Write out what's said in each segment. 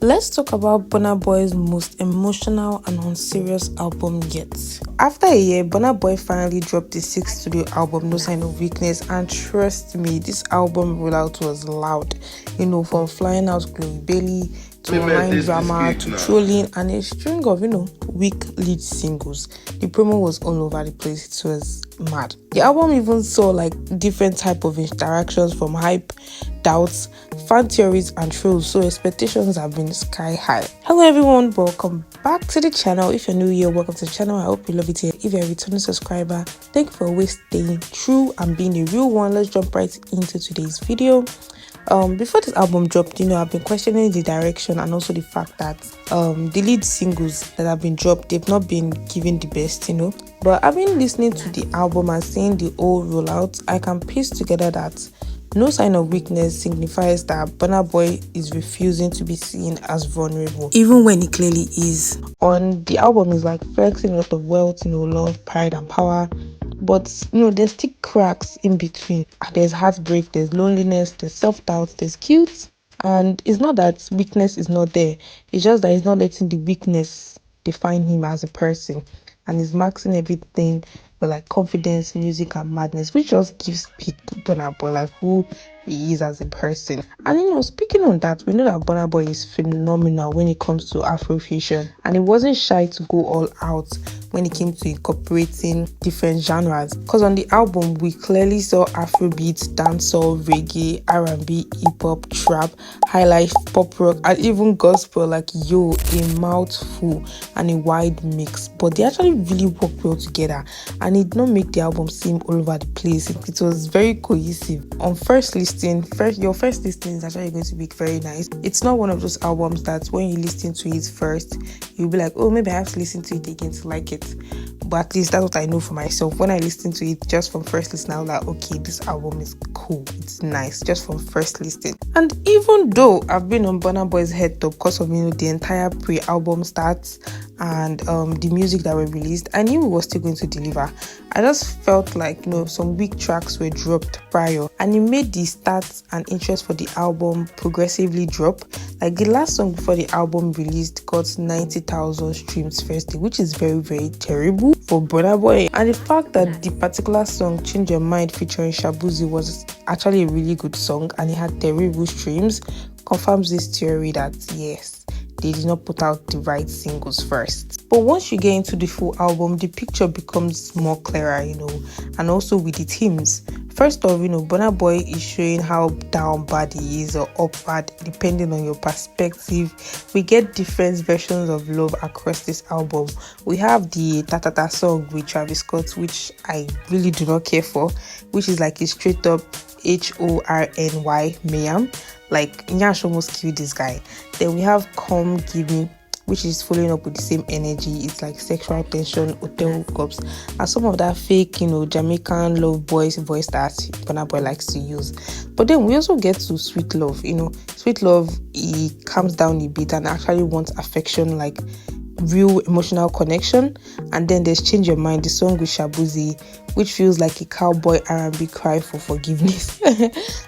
Let's talk about Burna Boy's most emotional and unserious album yet. After a year, Burna Boy finally dropped his sixth studio album, No Sign of Weakness, and trust me, this album rollout was loud. From flying out Chloe Bailey to online drama to trolling and a string of, weak lead singles. The promo was all over the place. It was mad. The album even saw different type of interactions from hype, doubts, fan theories and trolls, so expectations have been sky high. Hello everyone, welcome back to the channel. If you're new here, welcome to the channel. I hope you love it here. If you're a returning subscriber, thank you for always staying true and being a real one. Let's jump right into today's video. Before this album dropped, I've been questioning the direction and also the fact that the lead singles that have been dropped, they've not been given the best, But I've been listening to the album and seeing the whole rollout. I can piece together that No Sign of Weakness signifies that Burna Boy is refusing to be seen as vulnerable, even when he clearly is. On the album is flexing a lot of wealth, love, pride and power. But there's still cracks in between. There's heartbreak, there's loneliness, there's self-doubt, there's guilt. And it's not that weakness is not there. It's just that he's not letting the weakness define him as a person. And he's maxing everything with confidence, music and madness, which just gives peak Burna Boy who he is as a person. And speaking on that, we know that Burna Boy is phenomenal when it comes to Afrofusion, and he wasn't shy to go all out when it came to incorporating different genres, because on the album we clearly saw Afrobeats, dancehall, reggae, R&B, hip-hop, trap, highlife, pop rock and even gospel. A mouthful and a wide mix, but they actually really work well together and it did not make the album seem all over the place. It was very cohesive. On first listening, your first listening is actually going to be very nice. It's not one of those albums that when you listen to it first you'll be like, oh, maybe I have to listen to it again to like it. But at least that's what I know for myself. When I listen to it just from first listen, I was like, okay, this album is cool, it's nice, just from first listen. And even though I've been on Burna Boy's head top because of the entire pre-album stats and the music that were released, I knew we were still going to deliver. I just felt like some weak tracks were dropped prior, and it made the stats and interest for the album progressively drop. The last song before the album released got 90,000 streams first day, which is very, very terrible for Burna Boy. And the fact that the particular song Change Your Mind featuring Shabuzi was actually a really good song and it had terrible streams confirms this theory that yes, they did not put out the right singles first. But once you get into the full album, the picture becomes more clearer, and also with the themes. First off, Burna Boy is showing how down bad he is or up bad, depending on your perspective. We get different versions of love across this album. We have the Ta Ta Ta song with Travis Scott, which I really do not care for, which is a straight up HORNY mayhem. Nyash almost killed this guy. Then we have Come Give Me, which is following up with the same energy. It's sexual tension, hotel hookups, and some of that fake, Jamaican love boys voice that Burna Boy likes to use. But then we also get to Sweet Love. Sweet Love, he calms down a bit and actually wants affection, real emotional connection. And then there's Change Your Mind, the song with Shabuzi, which feels like a cowboy R&B cry for forgiveness.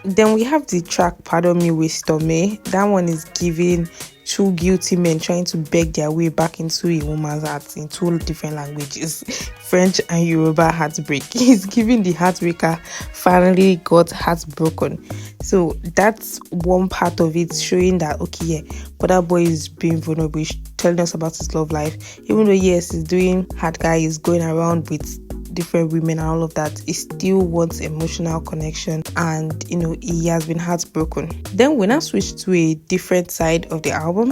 Then we have the track Pardon Me with Stormy. That one is giving two guilty men trying to beg their way back into a woman's heart in two different languages, French and Yoruba heartbreak. He's giving the heartbreaker finally got heartbroken. So that's one part of it, showing that okay, yeah, but that boy is being vulnerable, he's telling us about his love life. Even though yes, he's doing hard guy, he's going around with different women and all of that, he still wants emotional connection, and he has been heartbroken. Then we now switch to a different side of the album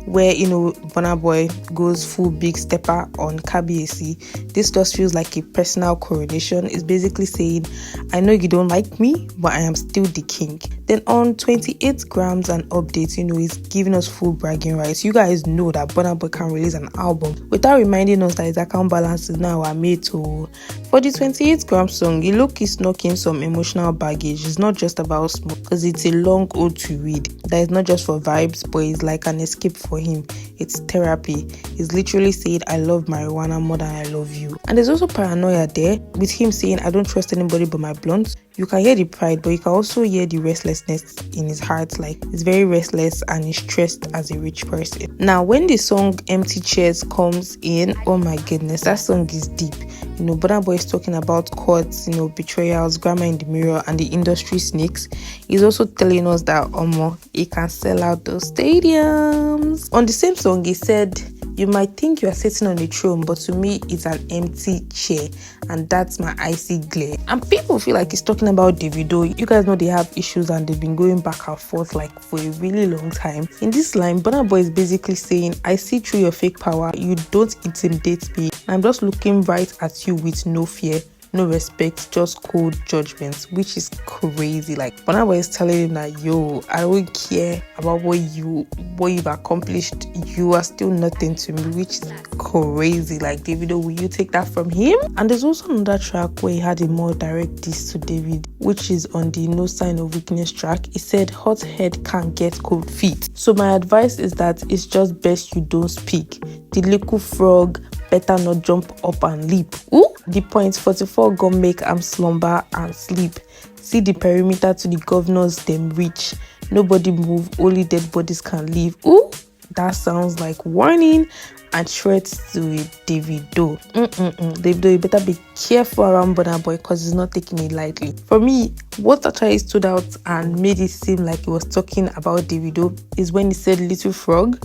where Burna Boy goes full big stepper on KBAC. This just feels like a personal coronation. It's basically saying, I know you don't like me, but I am still the king. Then on 28 grams and updates, he's giving us full bragging rights. You guys know that Burna Boy can release an album without reminding us that his account balances now are made to. For the 28 gram song, he look is knocking some emotional baggage. It's not just about smoke, because it's a long ode to read. That is not just for vibes, but it's like an escape for him. It's therapy. He's literally saying, I love marijuana more than I love you. And there's also paranoia there with him saying, I don't trust anybody but my blunt. You can hear the pride, but you can also hear the restlessness in his heart. Like, he's very restless and he's stressed as a rich person. Now, when the song Empty Chairs comes in, oh my goodness, that song is deep. Burna Boy is talking about courts, betrayals, grammar in the mirror, and the industry snakes. He's also telling us that he can sell out those stadiums. On the same song, he said, "You might think you are sitting on a throne, but to me, it's an empty chair, and that's my icy glare." And people feel like he's talking about Davido. You guys know they have issues and they've been going back and forth like for a really long time. In this line, Burna Boy is basically saying, "I see through your fake power. You don't intimidate me. I'm just looking right at you with no fear, no respect, just cold judgment," which is crazy. Like, Burna Boy is telling him that, yo, I don't care about what you've accomplished. You are still nothing to me, which is crazy. Like, Davido, will you take that from him? And there's also another track where he had a more direct diss to David, which is on the No Sign of Weakness track. He said, "Hot head can't get cold feet. So my advice is that it's just best you don't speak. The little frog better not jump up and leap. Ooh, the point 44 gon' make am slumber and sleep. See the perimeter to the governors them reach. Nobody move, only dead bodies can leave." Ooh, that sounds like warning and threats to a Davido. Davido, you better be careful around Burna Boy because he's not taking it lightly. For me, what actually stood out and made it seem like he was talking about Davido is when he said little frog,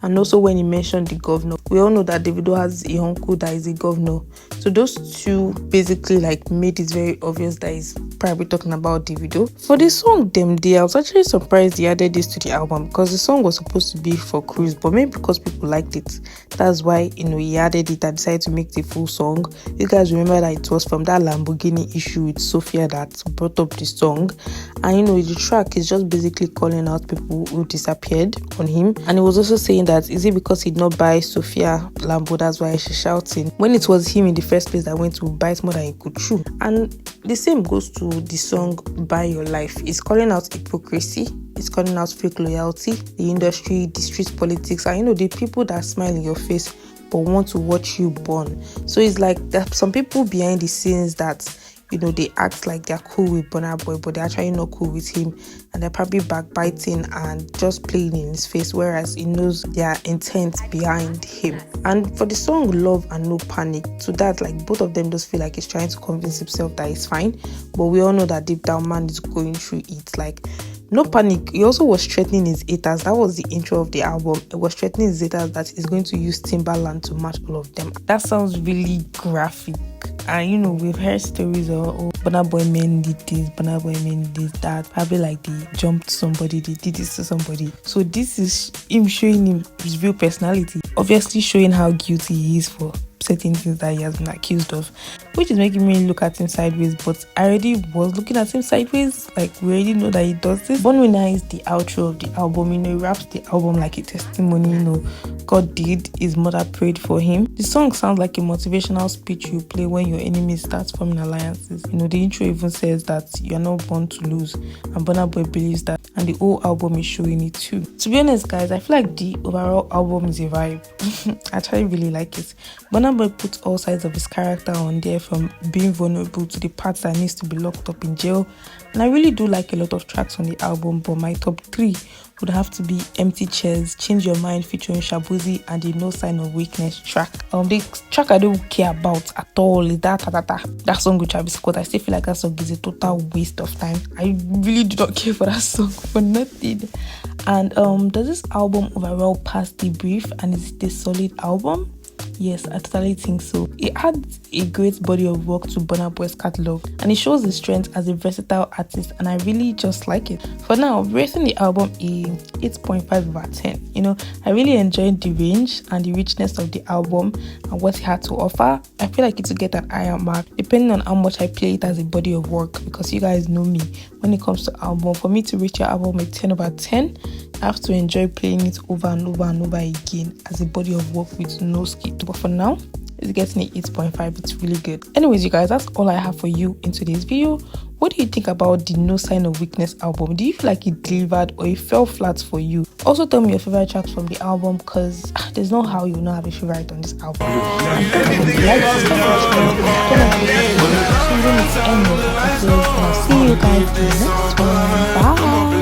and also when he mentioned the governor. We all know that Davido has a uncle that is a governor. So those two basically like made it very obvious that he's probably talking about Davido. For the song Them Day, I was actually surprised he added this to the album because the song was supposed to be for Cruise, but maybe because people liked it, that's why he added it and decided to make the full song. You guys remember that it was from that Lamborghini issue with Sophia that brought up the song, and the track is just basically calling out people who disappeared on him. And he was also saying that, is it because he did not buy Sophia Lambo, that's why she's shouting, when it was him in the first place that went to bite more than he could chew. And the same goes to the song Buy Your Life. It's calling out hypocrisy, it's calling out fake loyalty, the industry, the street politics, and the people that smile in your face but want to watch you burn. So it's like there's some people behind the scenes that they act like they're cool with Burna Boy, but they're actually not cool with him, and they're probably backbiting and just playing in his face, whereas he knows their intent behind him. And for the song Love and No Panic, to that, like, both of them just feel like he's trying to convince himself that he's fine, but we all know that deep down man is going through it. Like, No Panic, he also was threatening his haters. That was the intro of the album. It was threatening his haters that he's going to use Timbaland to match all of them. That sounds really graphic. And we've heard stories of, Burna Boy men did this, Burna Boy men did that. Probably like they jumped somebody, they did this to somebody. So this is him showing him his real personality. Obviously showing how guilty he is for certain things that he has been accused of, which is making me look at him sideways. But I already was looking at him sideways. Like, we already know that he does this. Born Winner is the outro of the album. He wraps the album like a testimony. God did, his mother prayed for him. The song sounds like a motivational speech you play when your enemy starts forming alliances. The intro even says that you're not born to lose, and Burna Boy believes that, and the whole album is showing it too. To be honest, guys, I feel like the overall album is a vibe. I actually really like it. Burna Boy puts all sides of his character on there, from being vulnerable to the parts that needs to be locked up in jail. And I really do like a lot of tracks on the album, but my top 3 would have to be Empty Chairs, Change Your Mind featuring Shabuzi, and the No Sign of Weakness track. The track I don't care about at all is that song with Travis Scott. I still feel like that song is a total waste of time. I really do not care for that song for nothing. And does this album overall pass the brief, and is it a solid album? Yes, I totally think so. It adds a great body of work to Burna Boy's catalogue, and it shows his strength as a versatile artist, and I really just like it. For now, rating the album a 8.5 over 10. I really enjoyed the range and the richness of the album and what it had to offer. I feel like it will get an higher mark depending on how much I play it as a body of work, because you guys know me when it comes to album. For me to reach your album a 10 over 10, I have to enjoy playing it over and over and over again as a body of work with no skip. But for now, it's getting an 8.5. It's really good. Anyways, you guys, that's all I have for you in today's video. What do you think about the No Sign of Weakness album? Do you feel like it delivered or it fell flat for you? Also tell me your favorite tracks from the album, because there's no how you will not have a favorite on this album. And if you like this video, turn on the notifications so you don't miss any of the episodes, and I'll see you guys in the next one. Bye!